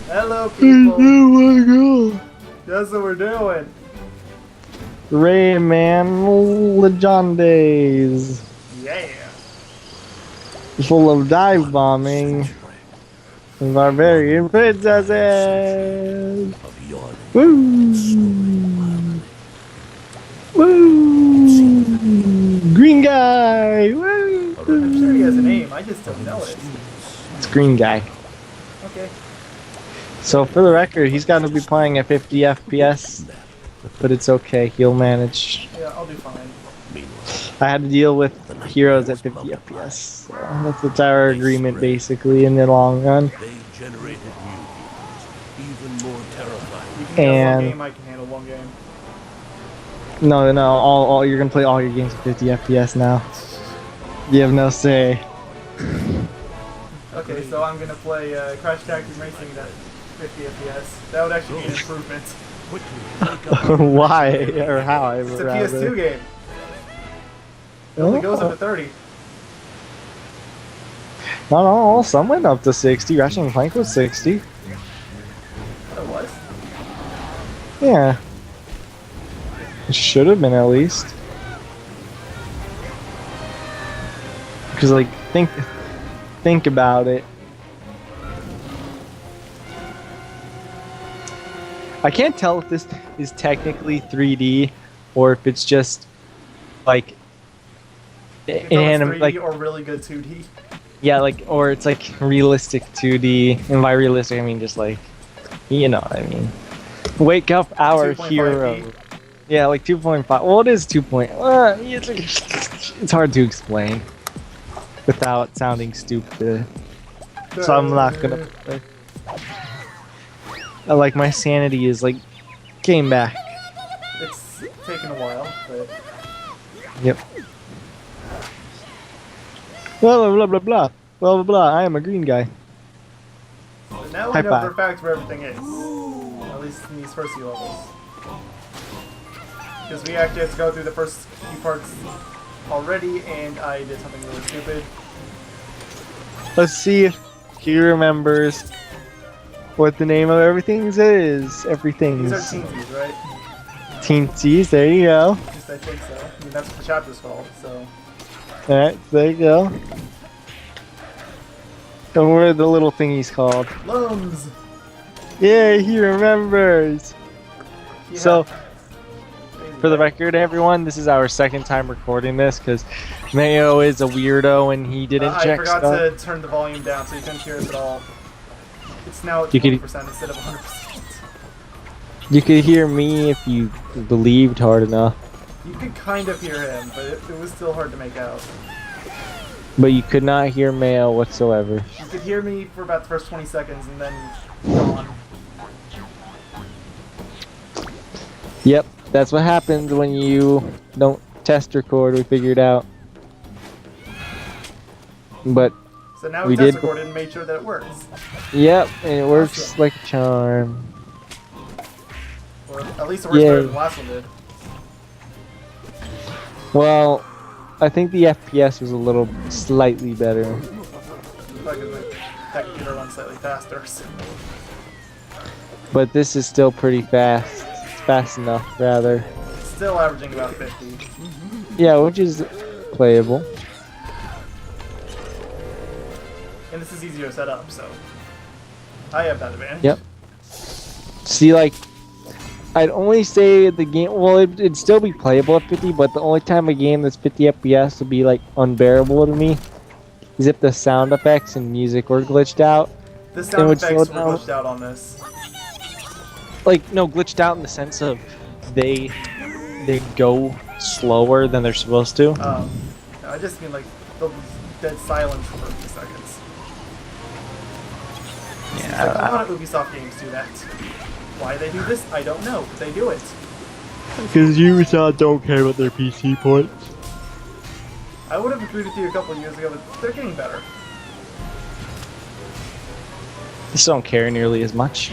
Hello, people. Oh my god. That's what we're doing. Rayman Legendays. Yeah. Full of dive bombing and barbarian princesses. Woo! Woo! Green guy! Woo! I'm sure he has a name. I just don't know it. It's Green guy. Okay. So for the record, he's got to be playing at 50 FPS, but it's okay. He'll manage. Yeah, I'll do fine. I had to deal with heroes at 50 FPS. So that's our agreement, basically, in the long run. They generated new heroes, even more terrifying. You can handle one game. I can handle one game. No, all you're gonna play all your games at 50 FPS now. You have no say. Okay, so I'm gonna play Crash Tactics Racing at 50 FPS. That would actually be an improvement. Why or how? It's a PS2 game. It only goes up to 30. No, some went up to 60. Ratchet and Clank was 60. It was? Yeah. It should have been at least. Because, like, think about it. I can't tell if this is technically 3D or if it's just like like or really good 2D. Yeah, like, or it's like realistic 2D, and by realistic I mean just like, you know what I mean. Wake up our hero. Yeah, like 2.5. Well, it is 2. It's hard to explain without sounding stupid, so I'm not gonna. Like my sanity is like came back. It's taken a while, but yep. Blah blah blah blah blah blah blah. I am a green guy. So now we know for a fact where everything is. At least in these first few levels. Because we actually have to go through the first few parts already, and I did something really stupid. Let's see if he remembers what the name of everything is. Everything's. These are teensies, right? Teensies, there you go. At least I think so. I mean, that's what the chapter's called, so. Alright, there you go. And what are the little thingies called? Lums! Yeah, he remembers! Yeah. So, for the record, everyone, this is our second time recording this because Mayo is a weirdo and he didn't check I forgot stuff. to turn the volume down so you couldn't hear us at all. It's now at 20% instead of 100%. You could hear me if you believed hard enough. You could kind of hear him, but it was still hard to make out. But you could not hear Mayo whatsoever. You could hear me for about the first 20 seconds and then gone. Yep, that's what happens when you don't test record, we figured out. But so now we test recorded and made sure that it works. Yep, and it works like a charm. Or at least it works better than the last one did. Well, I think the FPS was a little slightly better. Probably because that computer runs slightly faster. So. But this is still pretty fast. It's fast enough, rather. Still averaging about 50. Yeah, which is playable. And this is easier to set up, so I have that advantage. Yep. See, like, I'd only say the game, well, it'd still be playable at 50, but the only time a game that's 50 FPS would be, like, unbearable to me is if the sound effects and music were glitched out. The sound effects were glitched out on this. Like, no, glitched out in the sense of they go slower than they're supposed to. No, I just mean, like, the dead silence for a few seconds. Yeah. Like, a lot of Ubisoft games do that. Why they do this, I don't know, but they do it. Because Ubisoft don't care about their PC ports. I would have agreed with you a couple of years ago, but they're getting better. They still don't care nearly as much.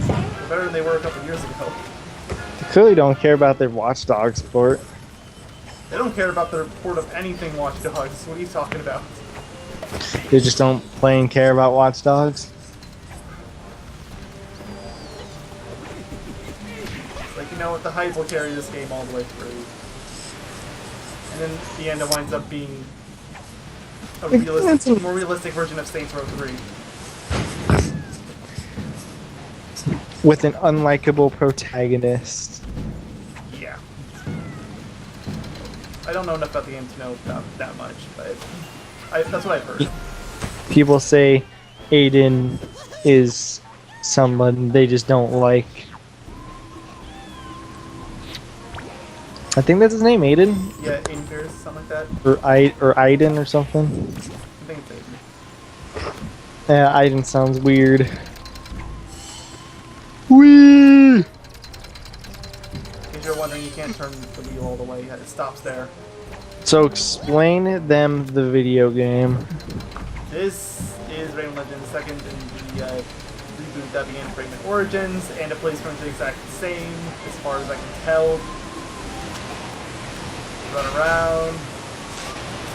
They're better than they were a couple of years ago. They clearly don't care about their Watch Dogs port. They don't care about their port of anything Watch Dogs. What are you talking about? They just don't plain care about Watch Dogs. you know what, the hype will carry this game all the way through. And then at the end it winds up being a more realistic version of Saints Row 3. With an unlikable protagonist. Yeah. I don't know enough about the game to know that much, but that's what I've heard. People say Aiden is someone they just don't like. I think that's his name, Aiden? Yeah, Aiden Pierce, something like that. Or Aiden or something. I think it's Aiden. Yeah, Aiden sounds weird. Whee! In case you're wondering, you can't turn the wheel all the way. It stops there. So explain them the video game. This is Rayman Legends, second in the reboot that began Rayman Origins, and it plays pretty much the exact same as far as I can tell. Run around.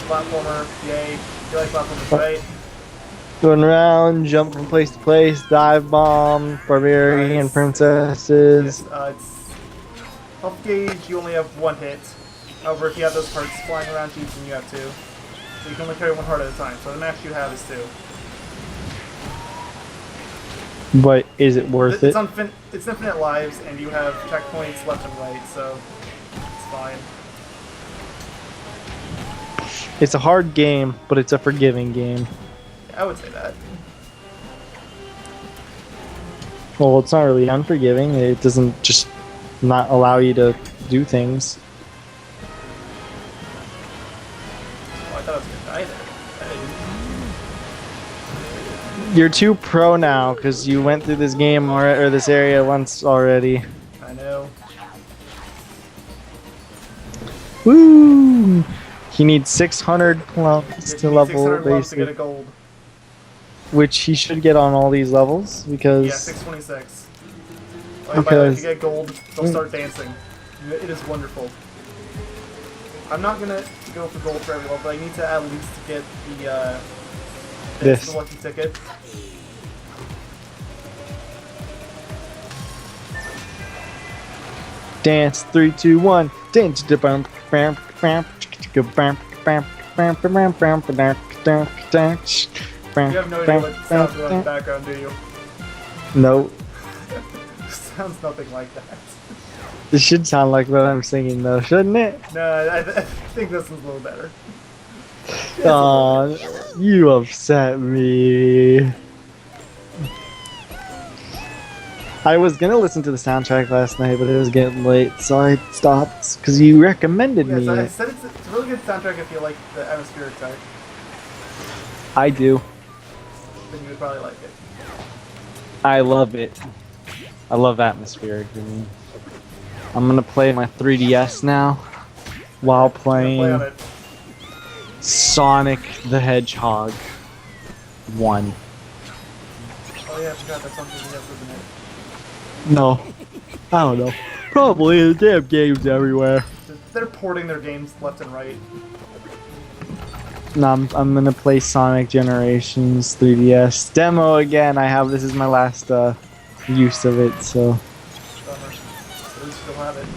Platformer, yay. You like platformers, right? Going around, jump from place to place, dive bomb, barbarian princesses. Yes, it's health gauge, you only have one hit. However, if you have those hearts flying around to you, then you have two. So you can only carry one heart at a time, so the max you have is two. But is it worth it? It's infinite lives, and you have checkpoints left and right, so it's fine. It's a hard game, but it's a forgiving game. I would say that. Well, it's not really unforgiving. It doesn't just not allow you to do things. Oh, I thought I was gonna die there. You're too pro now because you went through this game or this area once already. I know. Woo! He needs 600 plums to level 600 lumps to get a basic, gold. which he should get on all these levels because. Yeah, 626. Oh, by the way, if you get gold, they'll start dancing. It is wonderful. I'm not gonna go for gold for every level, but I need to at least get the the lucky ticket. Dance 3, 2, 1. Dance to bump, bump, bump, bump, bump, bump, bump, bump, bump, bump. You have no idea what sounds going on in the background, do you? No. Sounds nothing like that. It should sound like what I'm singing though, shouldn't it? No, I think this one's a little better. Aw, you upset me. I was gonna listen to the soundtrack last night, but it was getting late, so I stopped because you recommended me. I said it's a really good soundtrack if you like the atmospheric type. I do. Then you would probably like it. I love it. I love atmospheric. I'm gonna play my 3DS now while playing Play on it. Sonic the Hedgehog 1. Oh yeah, I forgot that's something you have, isn't it? No, I don't know. Probably the damn games everywhere. They're porting their games left and right. No, I'm gonna play Sonic Generations 3DS demo again. This is my last use of it, so. At least you'll have it.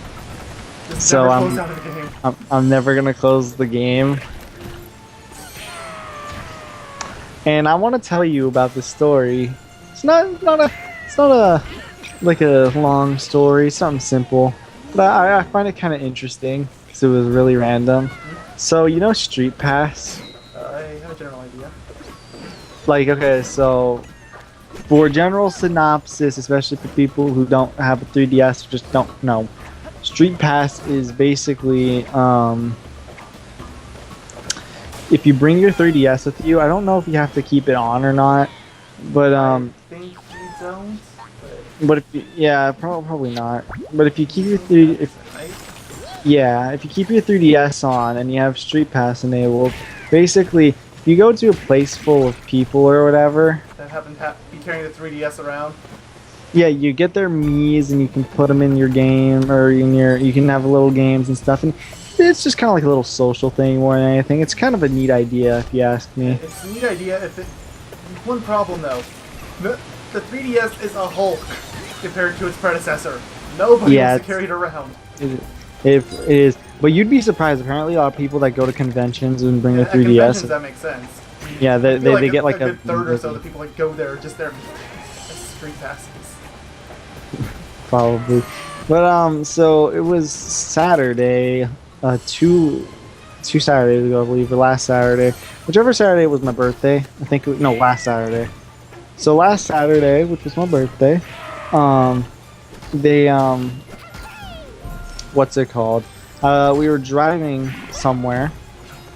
Just So never close out of the game. I'm never gonna close the game. And I want to tell you about the story. It's not a like a long story. Something simple, but I find it kind of interesting because it was really random. So you know Street Pass? I have a general idea. Like, okay, so for general synopsis, especially for people who don't have a 3DS or just don't know, Street Pass is basically if you bring your 3DS with you, I don't know if you have to keep it on or not, but I think you don't. but if you, yeah, probably not. But if you keep your if you keep your 3DS on and you have Street Pass enabled, basically if you go to a place full of people or whatever that happen to be carrying the 3DS around. yeah, you get their Mii's and you can put them in your game or you can have little games and stuff, and it's just kind of like a little social thing more than anything. It's kind of a neat idea if you ask me. It's a neat idea. One problem though, the 3DS is a Hulk compared to its predecessor. Nobody Yeah, wants to carry it around. It is, but you'd be surprised. Apparently, a lot of people that go to conventions and bring their At conventions, 3DS. that makes sense. Yeah, I feel they get like a good third or so that people like go there just there as street passes. probably. But so it was Saturday, two Saturdays ago, I believe, or last Saturday, whichever Saturday was my birthday. I think no, last Saturday. So last Saturday, which was my birthday, they what's it called? We were driving somewhere.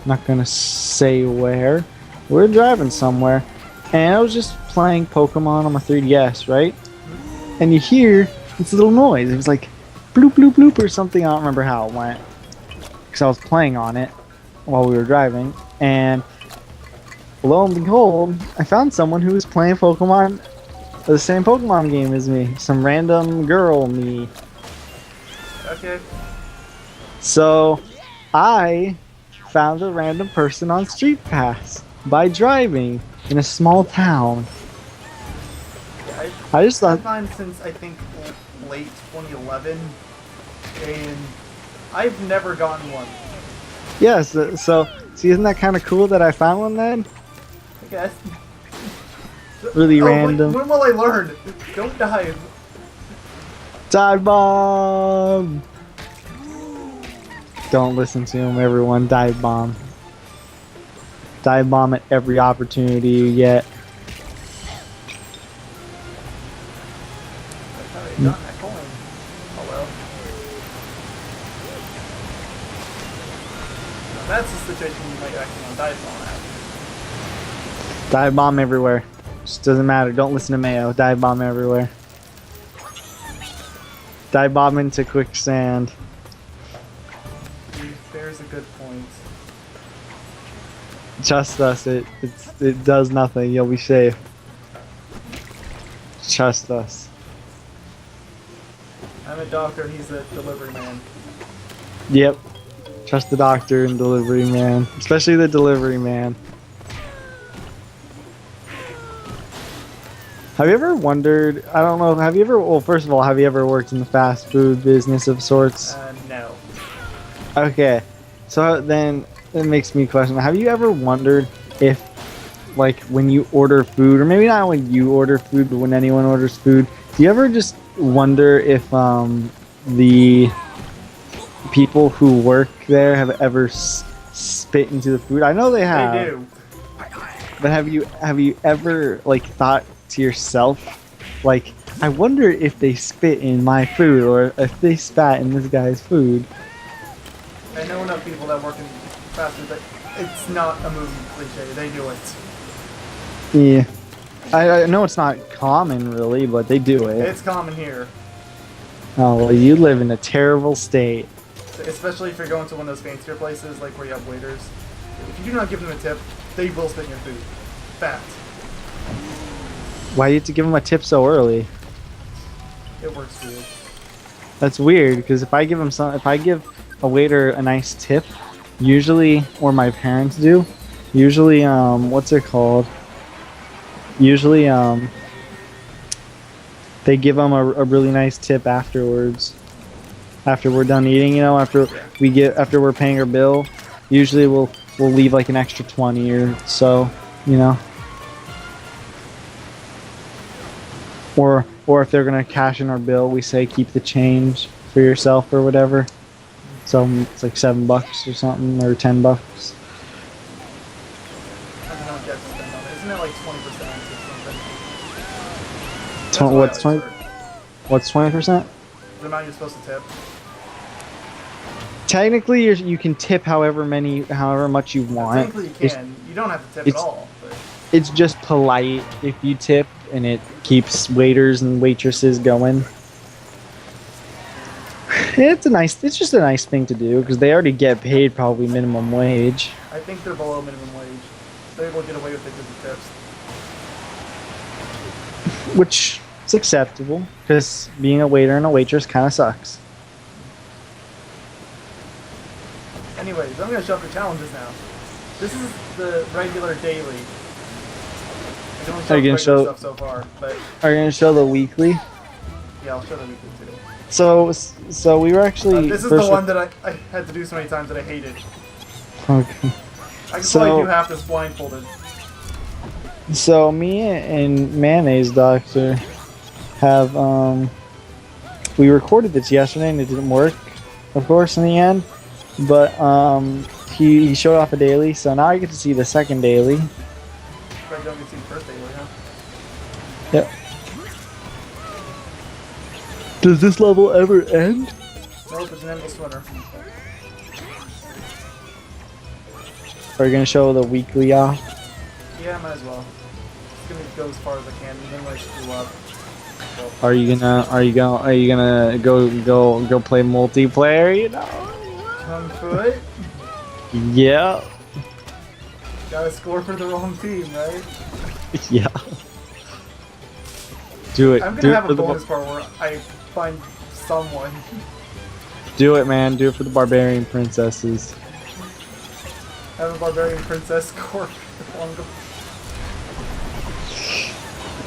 Not gonna say where. We were driving somewhere, and I was just playing Pokemon on my 3DS, right? And you hear this little noise. It was like bloop bloop bloop or something. I don't remember how it went, because I was playing on it while we were driving, and lo and behold, I found someone who was playing Pokemon, the same Pokemon game as me. Some random girl me. Okay. So, I found a random person on Street Pass by driving in a small town. Yeah, I just thought, I've been since I think late 2011, and I've never gotten one. yes. So, see, isn't that kind of cool that I found one then? I guess. Really random. When will I learn? Don't dive. Dive bomb! Don't listen to him, everyone. Dive bomb. Dive bomb at every opportunity you get. That's how they got that coin. Oh well. Now that's the situation you might actually want to dive bomb at. Dive bomb everywhere. Just doesn't matter. Don't listen to Mayo. Dive bomb everywhere. Dive bomb into quicksand. There's a good point. Trust us. It does nothing. You'll be safe. Trust us. I'm a doctor, he's a delivery man. Yep. Trust the doctor and delivery man, especially the delivery man. Have you ever wondered, I don't know, have you ever, well, first of all, have you ever worked in the fast food business of sorts? No. Okay, so then it makes me question, have you ever wondered if, like, when you order food, or maybe not when you order food, but when anyone orders food, do you ever just wonder if the people who work there have ever spit into the food? I know they have. They do. But have you ever, like, thought to yourself, like, I wonder if they spit in my food, or if they spat in this guy's food? I know enough people that work in fast food that it's not a movie cliche. They do it. Yeah. I know it's not common, really, but they do it. It's common here. Oh, well, you live in a terrible state. Especially if you're going to one of those fancier places, like where you have waiters. If you do not give them a tip, they will spit in your food. Fact. Why do you have to give them a tip so early? It works for you. That's weird, because if I give a waiter a nice tip, usually, or my parents do, usually, what's it called? Usually, they give them a really nice tip afterwards. After we're done eating, you know, after we're paying our bill, usually we'll leave like an extra 20 or so, you know. Or if they're gonna cash in our bill, we say keep the change for yourself or whatever. So it's like $7 or something, or $10. I don't know what you have to spend on it. Isn't it like 20% or something? What's 20? What's 20%? The amount you're supposed to tip. Technically, you can tip however much you want. Technically you can. You don't have to tip at all. But It's just polite if you tip, and it keeps waiters and waitresses going. It's just a nice thing to do, because they already get paid probably minimum wage. I think they're below minimum wage. They're able to get away with it because of tips. Which is acceptable, because being a waiter and a waitress kind of sucks. Anyways, I'm going to show up the challenges now. This is the regular daily. I don't Are you gonna show show- stuff so far, but Are you going to show the weekly? Yeah, I'll show the weekly too. So we were actually. This is the one that I had to do so many times that I hate it. Okay. I can probably do half this blindfolded. So me and Mayonnaise Doctor have we recorded this yesterday and it didn't work, of course, in the end. But he showed off a daily, so now I get to see the second daily. Right, don't get to see the first daily, huh? Yep. Does this level ever end? Nope, it's an endless winner. Are you gonna show the weekly off? Yeah, might as well. It's gonna go as far as I can, even when I screw up. So, Are you gonna go play multiplayer? You know. Come foot. Yeah. Gotta score for the wrong team, right? Yeah. Do it. I'm Do gonna it have for a the bonus part where I find someone. Do it, man. Do it for the barbarian princesses. Have a barbarian princess score for one goal.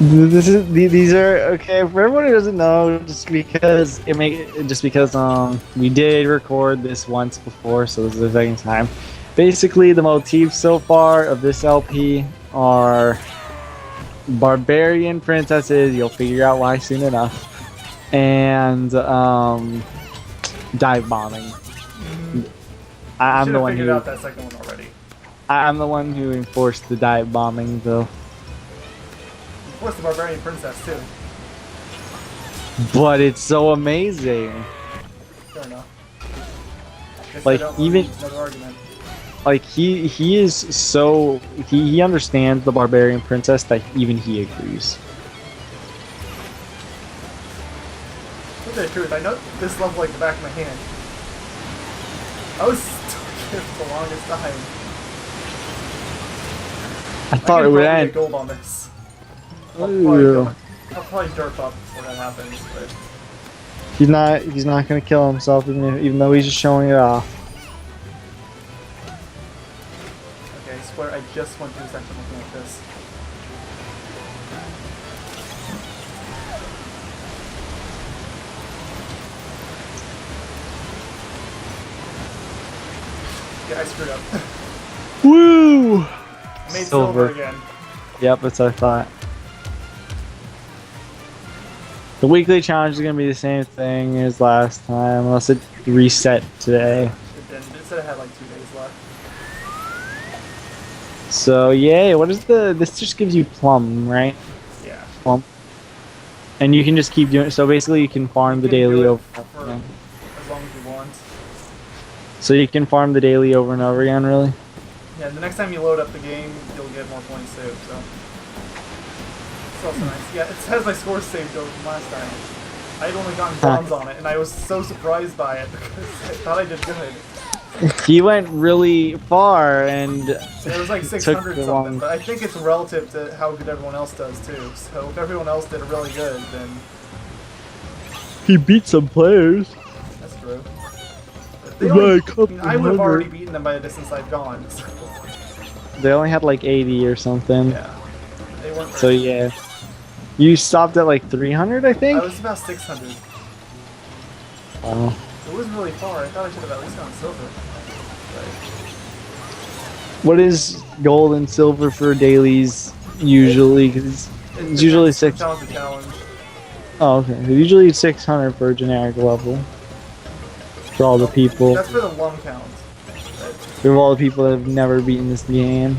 These are okay for everyone who doesn't know. Just because we did record this once before, so this is the second time. Basically, the motifs so far of this LP are barbarian princesses. You'll figure out why soon enough. And dive bombing. I'm the one figured who out that second one already. I'm the one who enforced the dive bombing, though. Of course, the barbarian princess too. But it's so amazing. Fair enough. Guess Like, I don't even- need another argument. Like he is so he understands the barbarian princess that even he agrees. To tell you the truth, I know this level like the back of my hand. I was stuck here for the longest time. I thought it would Get end. gold on this. I'll probably derp up before that happens, but He's not gonna kill himself even though he's just showing it off. okay, I swear I just went through a section looking like this. Yeah, I screwed up. Woo! I made silver again. Yep, that's what I thought. The weekly challenge is gonna be the same thing as last time, unless it reset today. It didn't. It said it had like 2 days left. So yay! What is this? Just gives you plum, right? Yeah. Plum. And you can just keep doing it. So basically, you can farm the You can do daily it over. for as long as you want. So you can farm the daily over and over again, really. Yeah, the next time you load up the game, you'll get more points too, so. It's also nice. Yeah, it says my score saved over from last time. I had only gotten bronze on it, and I was so surprised by it because I thought I did good. He went really far, and It was like took 600 the something, long- but I think it's relative to how good everyone else does too. So if everyone else did really good, then he beat some players. that's true. By a I would have already hundred. beaten them by the distance I've gone. So, They only had like 80 or something. yeah, they weren't. So Very yeah, you stopped at like 300, I good. think. I was about 600. Wow. It was really far. I thought I should have at least gone silver. But What is gold and silver for dailies usually? 'Cause it's usually depends. 6. Challenge to challenge. Oh, okay. Usually it's 600 for a generic level. For all the people. That's for the lung count. But, For all the people that have never beaten this game.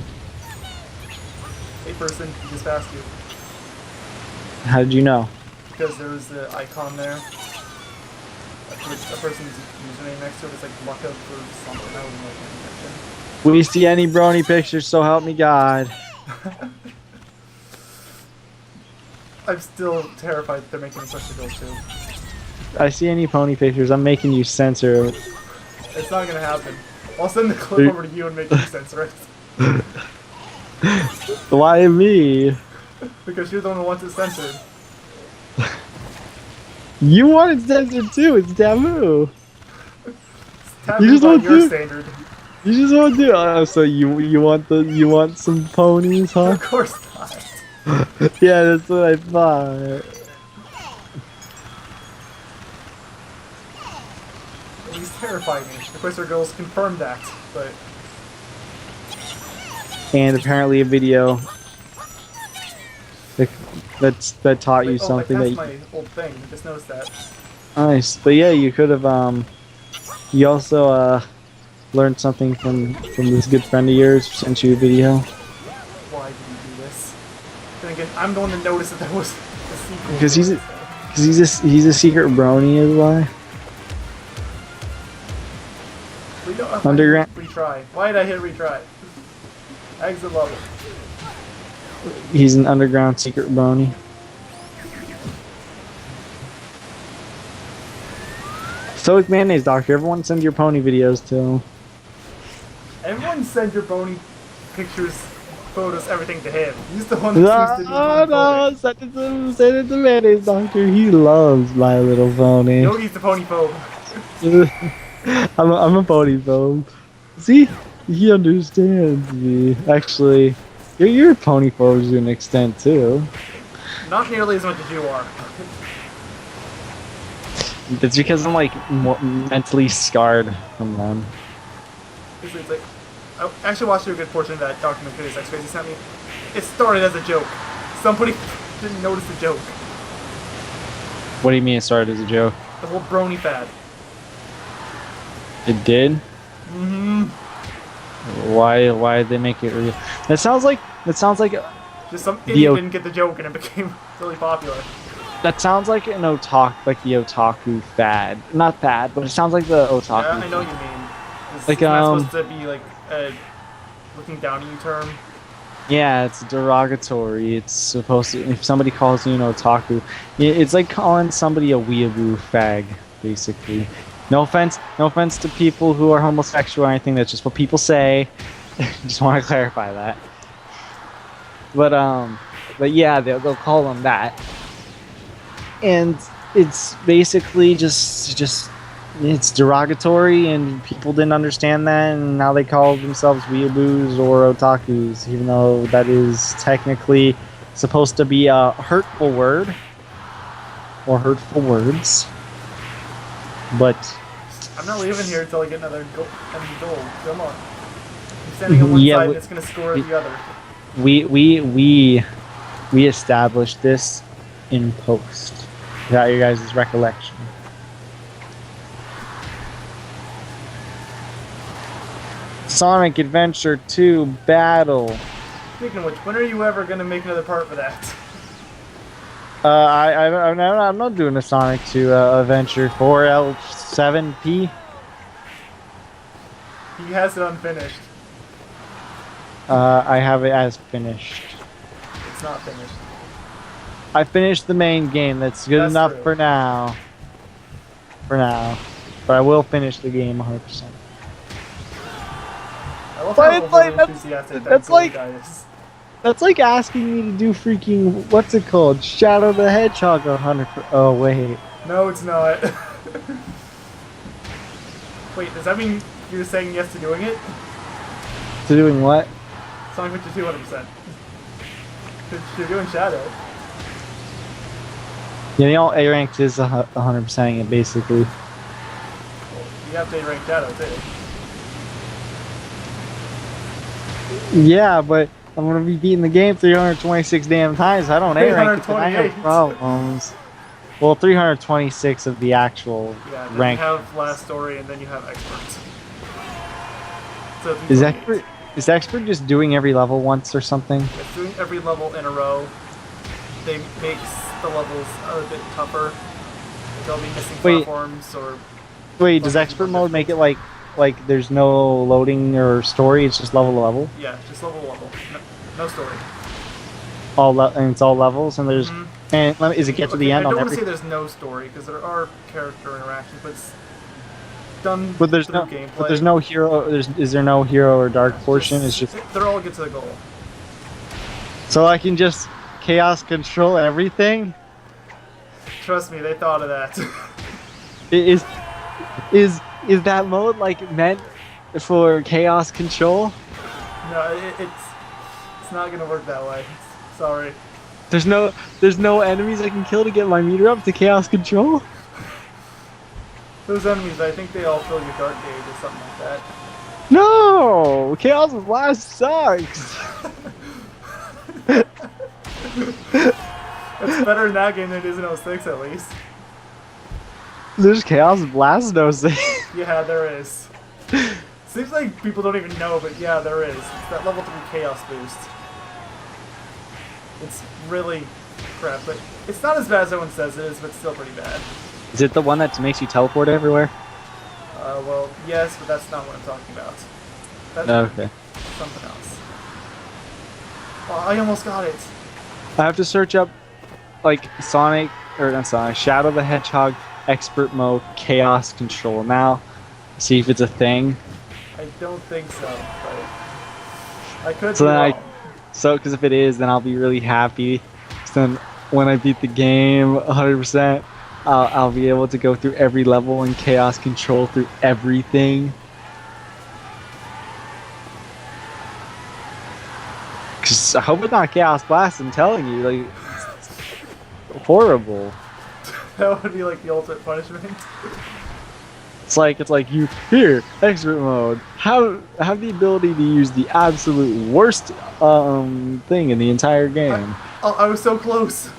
hey person, he just passed you. How did you know? Because there was the icon there. A person's username next to it is like luck up or something. I wasn't like paying attention. We see any brony pictures, so help me God. I'm still terrified that they're making such a goal too. I see any pony pictures, I'm making you censor it. It's not gonna happen. I'll send the clip over to you and make you censor it. Why me? Because you're the one who wants it censored. You want it censored too, it's taboo. Tap You in just by want your to- standard. You just want to do so you want some ponies, huh? Of course not. Yeah, that's what I thought. These terrify me. The Quister girls confirmed that, but And apparently a video that taught you wait, oh, something I that passed you, my old thing. I just noticed that. nice. But yeah, you could have you also learned something from this good friend of yours who sent you a video. Why did you do this? Then again, I'm the one that noticed that there was a sequel. Because to he's it, he's a secret brony is why. so. We don't Underground. retry. Why did I hit retry? Exit level. He's an underground secret brony. So is Mayonnaise Doctor. Everyone send your pony videos to him. Everyone send your bony pictures, photos, everything to him. He's the one that seems to be No, send it to Mayonnaise Doctor. He loves My Little Pony. Yogi's the pony phobe. I'm a pony phobe. See, he understands me. Actually, you're a pony phobe to an extent too. Not nearly as much as you are. It's because I'm like mentally scarred from them. It's like, I actually watched a good portion of that documentary that X-Crazy sent me. It started as a joke. Somebody didn't notice the joke. What do you mean it started as a joke? The whole brony fad. It did? Mm-hmm. Why did they make it real? That sounds like Just some idiot didn't get the joke and it became really popular. that sounds like an the otaku fad. Not fad, but it sounds like the otaku. Yeah, I know what you mean. Like, It's not supposed to be like a looking down on you term. Yeah, it's derogatory. It's supposed to. If somebody calls you an otaku, it's like calling somebody a weeaboo fag, basically. No offense to people who are homosexual or anything. That's just what people say. Just want to clarify that. But yeah, they'll call them that, and it's basically just it's derogatory, and people didn't understand that, and now they call themselves weeaboos or otakus, even though that is technically supposed to be a hurtful word or hurtful words. But I'm not leaving here until I get another gold. Come on. I'm standing on one side and it's gonna score at the other. we established this in post. Is that your guys' recollection? Sonic Adventure 2 Battle. Speaking of which, when are you ever gonna make another part for that? I'm not doing a Sonic 2 Adventure 4L7P. He has it unfinished. I have it as finished. It's not finished. I finished the main game. That's good enough true. for now. For now. But I will finish the game 100%. I love But how it's like- overly enthusiastic that's that like- guy is. That's like asking me to do freaking, what's it called? Shadow the Hedgehog 100%. Oh, wait. No, it's not. Wait, does that mean you're saying yes to doing it? To doing what? Sonic Adventure 200%. Because you're doing Shadow. Yeah, the all A ranked is 100%ing it, basically. Well, you have to rank Shadow too. Yeah, but I'm gonna be beating the game 326 damn times. I don't A rank it, then I have 328. problems. Well, 326 of the actual Yeah, then rank. you have Last Story and then you have Experts. So Is 328. expert just doing every level once or something? It's doing every level in a row. They make the levels a bit tougher. They'll be missing platforms or... Wait, does expert mode make it like there's no loading or story? It's just level to level. Yeah, just level to level. No story. And it's all levels, and there's and is it get to the end I on don't want to every? say there's no story because there are character interactions, but it's done But there's through no. gameplay. But there's no hero. Is there no hero or dark portion? It's just they're all get to the goal. so I can just chaos control everything. Trust me, they thought of that. Is that mode like meant for chaos control? No, it's not gonna work that way. Sorry. There's no enemies I can kill to get my meter up to chaos control. Those enemies, I think they all fill your dark gauge or something like that. No! Chaos Blast sucks! It's better in that game than it is in 06 at least. There's Chaos Blast no save. Yeah, there is. Seems like people don't even know, but yeah, there is. It's that level 3 Chaos boost. It's really crap, but it's not as bad as everyone says it is, but still pretty bad. Is it the one that makes you teleport everywhere? Well, yes, but that's not what I'm talking about. That's Okay. something else. Oh, I almost got it. I have to search up, like, Sonic, or not Sonic, Shadow the Hedgehog, Expert Mode, Chaos Control. Now, see if it's a thing. I don't think so, but I could So be then wrong. because if it is, then I'll be really happy. So then, when I beat the game 100%, I'll be able to go through every level and Chaos Control through everything. Cause I hope it's not Chaos Blast. I'm telling you, like, it's horrible. That would be like the ultimate punishment. It's like you here, expert mode. Have the ability to use the absolute worst thing in the entire game. I was so close.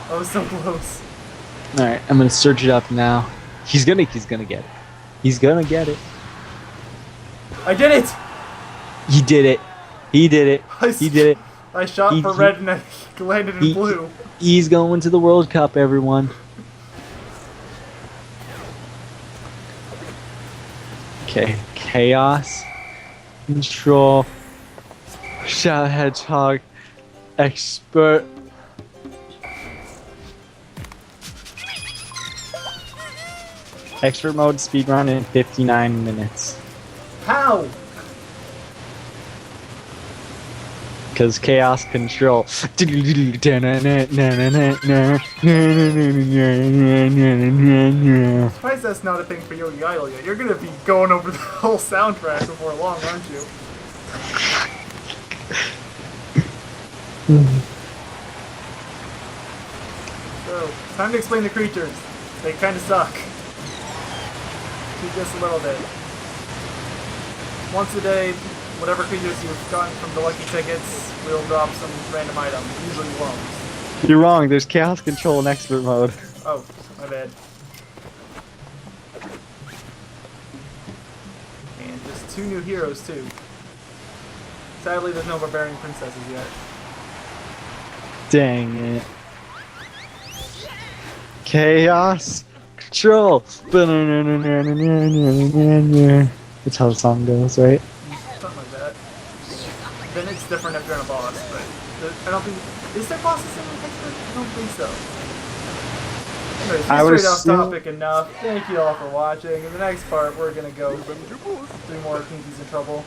I was so close. All right, I'm gonna search it up now. He's gonna get it. He's gonna get it. I did it! He did it. He did it. He did it. I shot for red and I landed in blue. He's going to the World Cup, everyone. Okay, Chaos Control, Shadow Hedgehog, Expert. Expert mode speedrun in 59 minutes. How? Because Chaos Control. I'm surprised that's not a thing for Yogaidr yet. You're gonna be going over the whole soundtrack before long, aren't you? So, time to explain the creatures. They kinda suck. Just a little bit. Once a day, whatever creatures you've gotten from the lucky tickets will drop some random item, usually worms. You're wrong, there's Chaos Control in Expert mode. Oh, my bad. And just 2 new heroes, too. Sadly, there's no Barbarian Princesses yet. Dang it. Chaos Control! That's how the song goes, right? Something like that. Then it's different if you're in a boss, but I don't think... Is there bosses in Expert? I don't think so. Anyways, I would straight off assume- topic enough. Thank you all for watching. In the next part, we're gonna go 3 more Pinkies in trouble.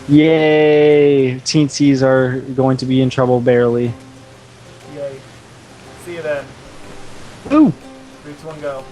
Yay! Teensies are going to be in trouble barely. Yay. See you then. Ooh! 3, 2, 1, go.